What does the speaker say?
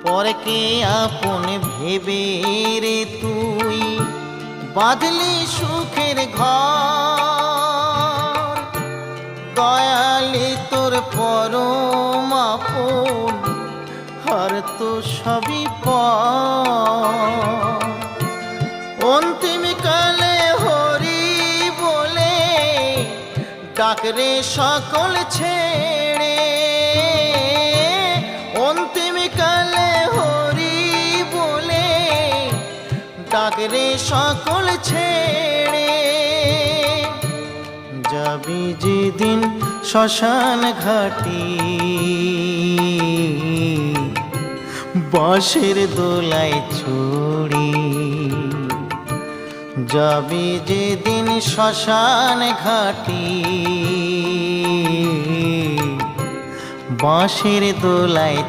পরকে আপন ভেবে রে তুই বাঁধলি সুখের ঘর। দয়ালি তোর পরম আপন, আর তো সবই পর। অন্তিম কালে হরি বলে ডাকরে সকল ছেড়ে। অন্তিম কালে হরি বলে ডাকরে সকল ছেড়ে। যাবি যেদিন শ্মশান ঘাটি, বাঁশের দোলায় ছড়ি। যাবি যেদিন শ্মশান ঘাটি, বাঁশের দোলায়